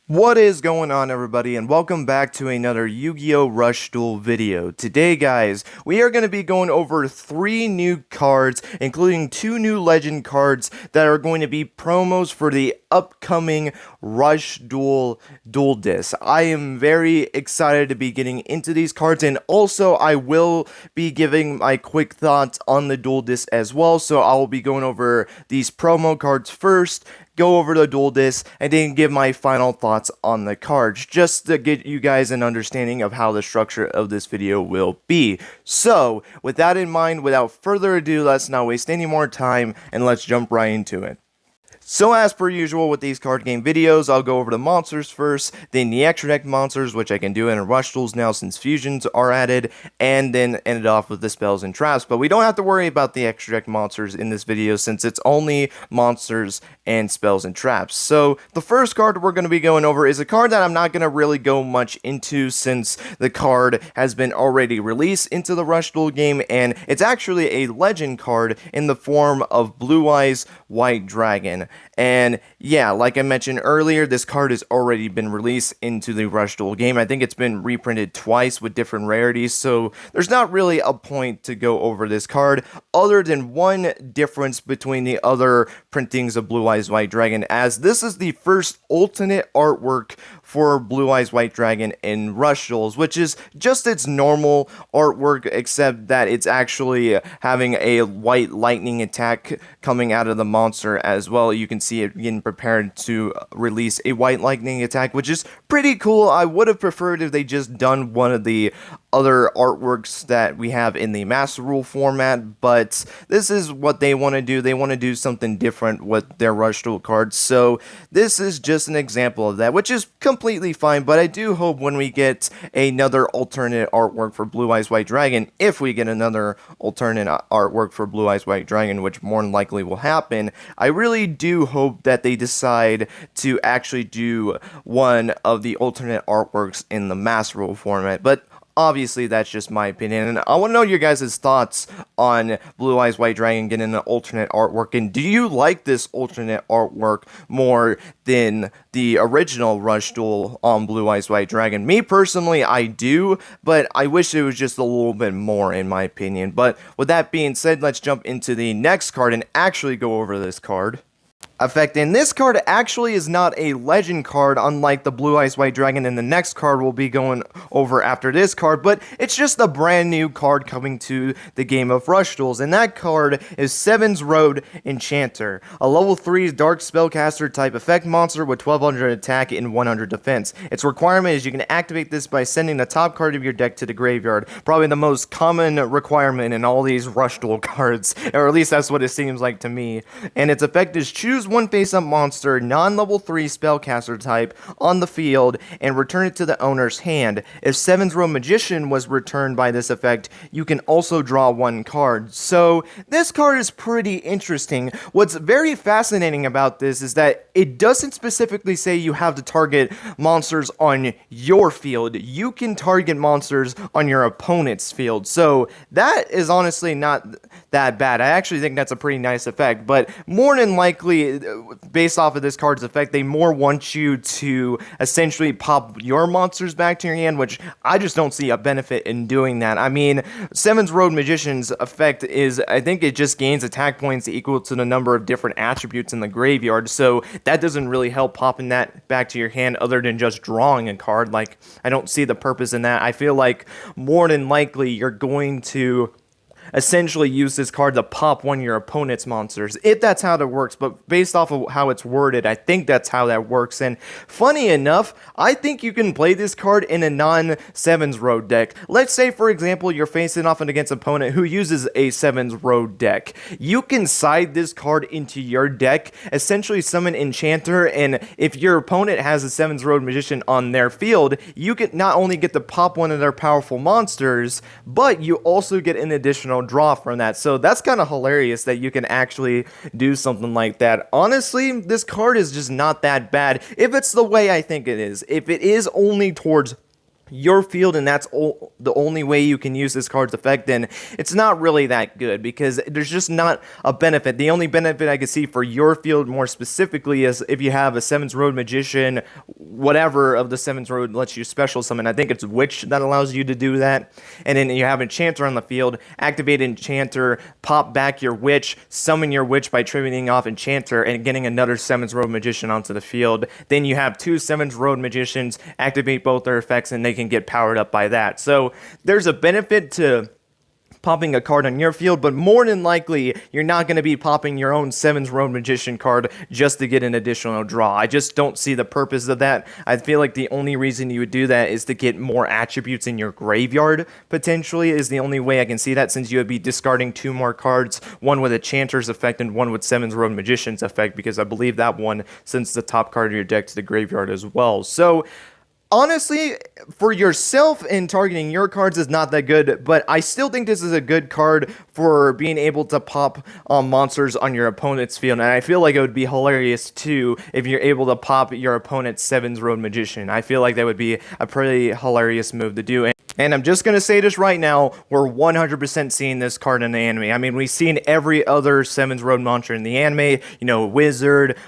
What is going on, everybody, and welcome back to another Yu-Gi-Oh! Rush Duel video. Today, guys, we are going to be going over 3 new cards, including 2 new legend cards that are going to be promos for the upcoming Rush Duel Disc. I am very excited to be getting into these cards, and also I will be giving my quick thoughts on the Duel Disc as well, so I will be going over these promo cards first, go over the Duel Disc, and then give my final thoughts on the cards, just to get you guys an understanding of how the structure of this video will be. So, with that in mind, without further ado, let's not waste any more time, and let's jump right into it. So as per usual with these card game videos, I'll go over the monsters first, then the extra deck monsters, which I can do in Rush Duels now since fusions are added, and then end it off with the spells and traps. But we don't have to worry about the extra deck monsters in this video since it's only monsters and spells and traps. So the first card we're going to be going over is a card that I'm not going to really go much into since the card has been already released into the Rush Duel game, and it's actually a legend card in the form of Blue Eyes White Dragon. And yeah, like I mentioned earlier, this card has already been released into the Rush Duel game. I think it's been reprinted twice with different rarities, so there's not really a point to go over this card, other than one difference between the other printings of Blue Eyes White Dragon, as this is the first alternate artwork for Blue Eyes White Dragon in Rush Duels, which is just its normal artwork, except that it's actually having a white lightning attack coming out of the monster as well. You can see it getting prepared to release a white lightning attack, which is pretty cool. I would have preferred if they just done one of the other artworks that we have in the Master Rule format, but this is what they want to do. They want to do something different with their Rush Duel cards, so this is just an example of that, which is completely fine. But I do hope when we get another alternate artwork for Blue Eyes White Dragon, if we get another alternate artwork for Blue Eyes White Dragon, which more than likely will happen, I really do hope that they decide to actually do one of the alternate artworks in the Master Rule format. But obviously, that's just my opinion, and I want to know your guys' thoughts on Blue Eyes White Dragon getting an alternate artwork, and do you like this alternate artwork more than the original Rush Duel on Blue Eyes White Dragon? Me, personally, I do, but I wish it was just a little bit more, in my opinion. But with that being said, let's jump into the next card and actually go over this card. Effect, and this card actually is not a legend card, unlike the Blue Eyes White Dragon and the next card we'll be going over after this card, but it's just a brand new card coming to the game of Rush Duels, and that card is Seven's Road Enchanter, a level 3 dark spellcaster type effect monster with 1200 attack and 100 defense. Its requirement is you can activate this by sending the top card of your deck to the graveyard, probably the most common requirement in all these Rush Duel cards, or at least that's what it seems like to me. And its effect is choose one face-up monster, non-level 3 spellcaster type, on the field, and return it to the owner's hand. If Seven's Row Magician was returned by this effect, you can also draw 1 card. So, this card is pretty interesting. What's very fascinating about this is that it doesn't specifically say you have to target monsters on your field. You can target monsters on your opponent's field. So, that is honestly not that bad. I actually think that's a pretty nice effect, but more than likely, based off of this card's effect, they more want you to essentially pop your monsters back to your hand, which I just don't see a benefit in doing that. I mean, Seven's Road Magician's effect is, I think it just gains attack points equal to the number of different attributes in the graveyard, so that doesn't really help popping that back to your hand other than just drawing a card. Like, I don't see the purpose in that. I feel like more than likely you're going to essentially use this card to pop one of your opponent's monsters, if that's how that works. But based off of how it's worded, I think that's how that works. And funny enough, I think you can play this card in a non-Seven's Road deck. Let's say, for example, you're facing off against an opponent who uses a Seven's Road deck. You can side this card into your deck, essentially summon Enchanter, and if your opponent has a Seven's Road Magician on their field, you can not only get to pop one of their powerful monsters, but you also get an additional draw from that. So that's kind of hilarious that you can actually do something like that. Honestly, this card is just not that bad if it's the way I think it is. If it is only towards your field and that's the only way you can use this card's effect, then it's not really that good because there's just not a benefit. The only benefit I can see for your field more specifically is if you have a 7's Road Magician, whatever of the 7's Road lets you special summon. I think it's Witch that allows you to do that. And then you have Enchanter on the field, activate Enchanter, pop back your Witch, summon your Witch by trading off Enchanter and getting another 7's Road Magician onto the field. Then you have two 7's Road Magicians, activate both their effects, and they can get powered up by that. So there's a benefit to popping a card on your field, but more than likely, you're not going to be popping your own 7's Road Magician card just to get an additional draw. I just don't see the purpose of that. I feel like the only reason you would do that is to get more attributes in your graveyard, potentially, is the only way I can see that, since you would be discarding two more cards, one with Enchanter's effect and one with 7's Road Magician's effect, because I believe that one sends the top card of your deck to the graveyard as well. So honestly, for yourself and targeting your cards is not that good, but I still think this is a good card for being able to pop monsters on your opponent's field, and I feel like it would be hilarious too if you're able to pop your opponent's 7's Road Magician. I feel like that would be a pretty hilarious move to do. And I'm just going to say this right now, we're 100% seeing this card in the anime. I mean, we've seen every other 7's Road monster in the anime, you know, Wizard,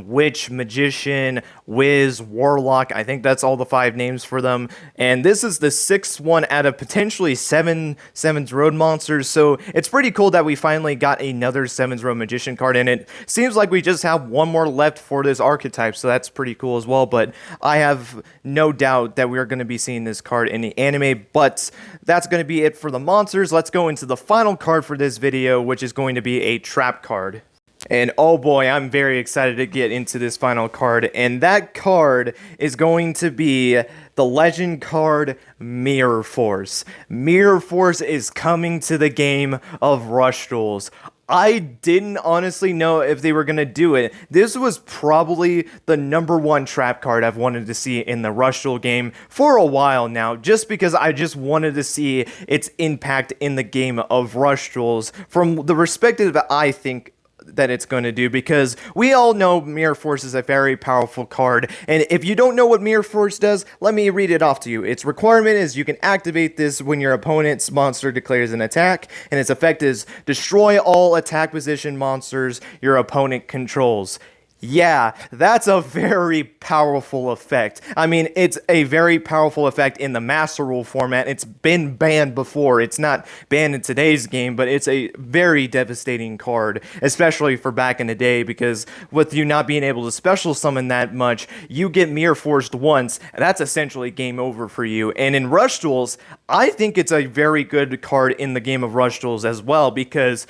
Witch, Magician, Wiz, Warlock. I think that's all the 5 names for them. And this is the 6th one out of potentially 7's Road monsters. So it's pretty cool that we finally got another 7's Road Magician card, and it seems like we just have one more left for this archetype. So that's pretty cool as well. But I have no doubt that we're going to be seeing this card in the anime. But that's going to be it for the monsters. Let's go into the final card for this video, which is going to be a trap card. And oh boy, I'm very excited to get into this final card, and that card is going to be the legend card Mirror Force. Mirror Force is coming to the game of Rush Duels. I didn't honestly know if they were going to do it. This was probably the #1 trap card I've wanted to see in the Rush Duel game for a while now, just because I just wanted to see its impact in the game of Rush Duels from the perspective I think that it's going to do, because we all know Mirror Force is a very powerful card, and if you don't know what Mirror Force does, let me read it off to you. Its requirement is you can activate this when your opponent's monster declares an attack, and its effect is destroy all attack position monsters your opponent controls. Yeah, that's a very powerful effect. I mean, it's a very powerful effect in the Master Rule format. It's been banned before. It's not banned in today's game, but it's a very devastating card, especially for back in the day, because with you not being able to special summon that much, you get Mirror Forced once, and that's essentially game over for you. And in Rush Duels, I think it's a very good card in the game of Rush Duels as well, because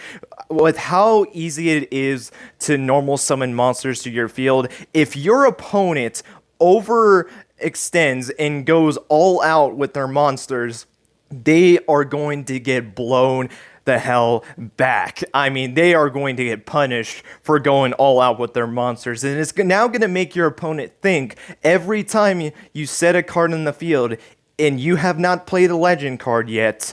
with how easy it is to normal summon monsters to your field, if your opponent overextends and goes all out with their monsters, they are going to get blown the hell back. I mean, they are going to get punished for going all out with their monsters, and it's now going to make your opponent think every time you set a card in the field and you have not played a legend card yet,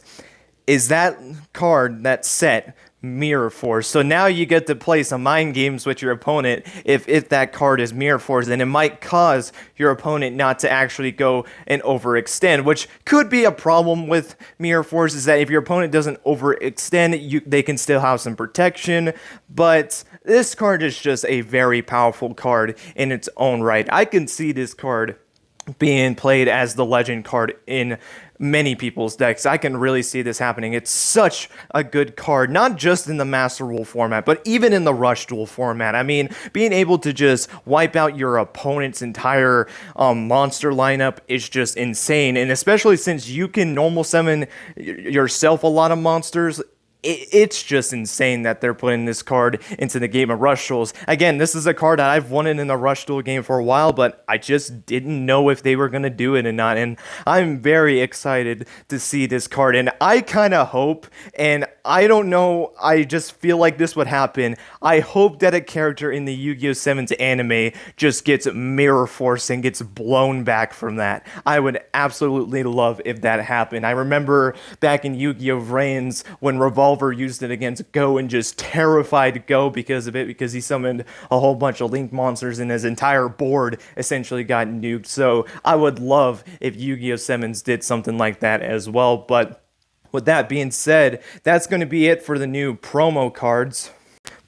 is that card, that set, Mirror Force? So now you get to play some mind games with your opponent if that card is Mirror Force, and it might cause your opponent not to actually go and overextend, which could be a problem with Mirror Force, is that if your opponent doesn't overextend, they can still have some protection. But this card is just a very powerful card in its own right. I can see this card being played as the legend card in many people's decks. I can really see this happening. It's such a good card, not just in the Master Rule format, but even in the Rush Duel format. I mean, being able to just wipe out your opponent's entire monster lineup is just insane, and especially since you can normal summon yourself a lot of monsters, it's just insane that they're putting this card into the game of Rush Duels. Again, this is a card that I've wanted in the Rush Duel game for a while, but I just didn't know if they were going to do it or not, and I'm very excited to see this card, and I kind of hope, and I don't know, I just feel like this would happen. I hope that a character in the Yu-Gi-Oh! 7's anime just gets Mirror Force and gets blown back from that. I would absolutely love if that happened. I remember back in Yu-Gi-Oh! Reigns when Revolver Oliver used it against Go and just terrified Go because of it, because he summoned a whole bunch of Link monsters and his entire board essentially got nuked. So I would love if Yu-Gi-Oh! Summons did something like that as well. But with that being said, that's going to be it for the new promo cards.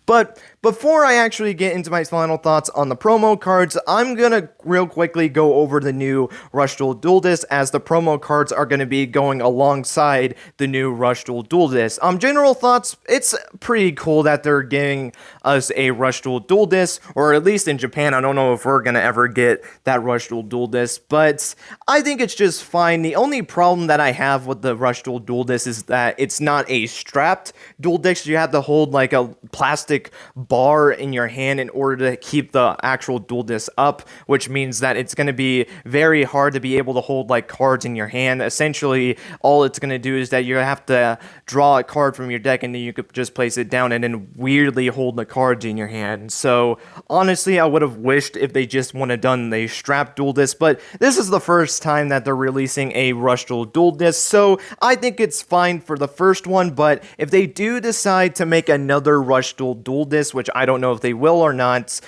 But before I actually get into my final thoughts on the promo cards, I'm going to real quickly go over the new Rush Duel Disk, as the promo cards are going to be going alongside the new Rush Duel Disk. General thoughts, it's pretty cool that they're giving us a Rush Duel Disk, or at least in Japan. I don't know if we're going to ever get that Rush Duel Disk, but I think it's just fine. The only problem that I have with the Rush Duel Disk is that it's not a strapped dual disc. You have to hold like a plastic bar in your hand in order to keep the actual dual disc up, which means that it's going to be very hard to be able to hold like cards in your hand. Essentially, all it's going to do is that you have to draw a card from your deck, and then you could just place it down and then weirdly hold the cards in your hand. So honestly, I would have wished if they just would have done the strap dual disc, but this is the first time that they're releasing a Rush Duel Disk, so I think it's fine for the first one. But if they do decide to make another Rush Duel Disk, which I don't know if they will or not,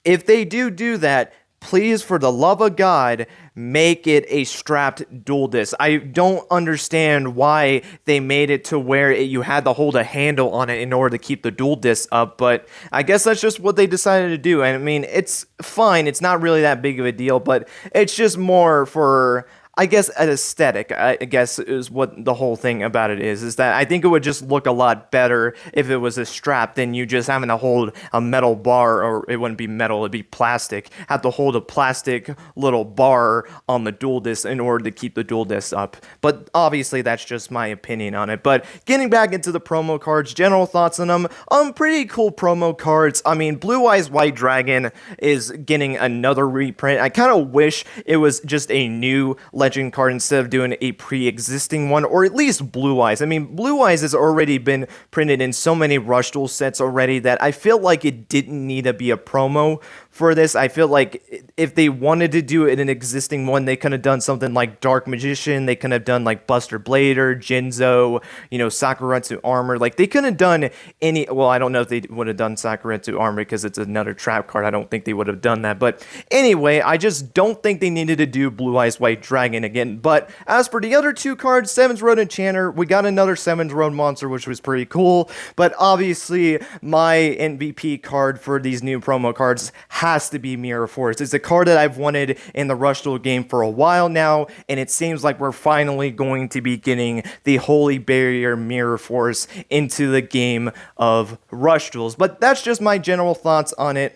if they do that, please, for the love of God, make it a strapped dual disc. I don't understand why they made it to where you had to hold a handle on it in order to keep the dual disc up, but I guess that's just what they decided to do. And I mean, it's fine. It's not really that big of a deal, but it's just more for, I guess, an aesthetic, I guess, is what the whole thing about it is that I think it would just look a lot better if it was a strap than you just having to hold a metal bar, or it wouldn't be metal, it'd be plastic. Have to hold a plastic little bar on the dual disc in order to keep the dual disc up. But obviously, that's just my opinion on it. But getting back into the promo cards, general thoughts on them, pretty cool promo cards. I mean, Blue Eyes White Dragon is getting another reprint. I kind of wish it was just a new legend card instead of doing a pre-existing one, or at least Blue Eyes. I mean, Blue Eyes has already been printed in so many Rush Duel sets already that I feel like it didn't need to be a promo for this. I feel like if they wanted to do it in an existing one, they could have done something like Dark Magician, they could have done like Buster Blader, Jinzo, you know, Sakuretsu Armor. Like, they couldn't have done any, well, I don't know if they would have done Sakuretsu Armor because it's another trap card. I don't think they would have done that. But anyway, I just don't think they needed to do Blue Eyes White Dragon again. But as for the other two cards, Seven's Road Enchanter, we got another Seven's Road monster, which was pretty cool. But obviously, my MVP card for these new promo cards has to be Mirror Force. It's a card that I've wanted in the Rush Duel game for a while now, and it seems like we're finally going to be getting the Holy Barrier Mirror Force into the game of Rush Duels. But that's just my general thoughts on it.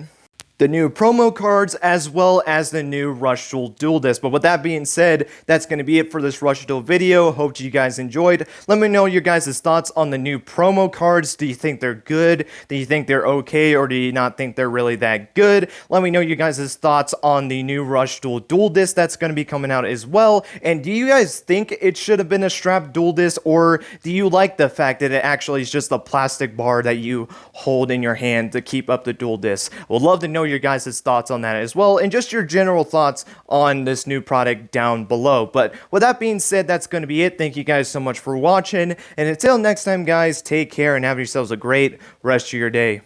The new promo cards, as well as the new Rush Duel Disk. But with that being said, that's going to be it for this Rush Duel video. Hope you guys enjoyed. Let me know your guys' thoughts on the new promo cards. Do you think they're good? Do you think they're okay? Or do you not think they're really that good? Let me know your guys' thoughts on the new Rush Duel Disk that's going to be coming out as well. And do you guys think it should have been a strapped dual disc? Or do you like the fact that it actually is just a plastic bar that you hold in your hand to keep up the dual disc? We'd love to know your guys' thoughts on that as well, and just your general thoughts on this new product down below. But with that being said, that's going to be it. Thank you guys so much for watching, and until next time, guys, take care and have yourselves a great rest of your day.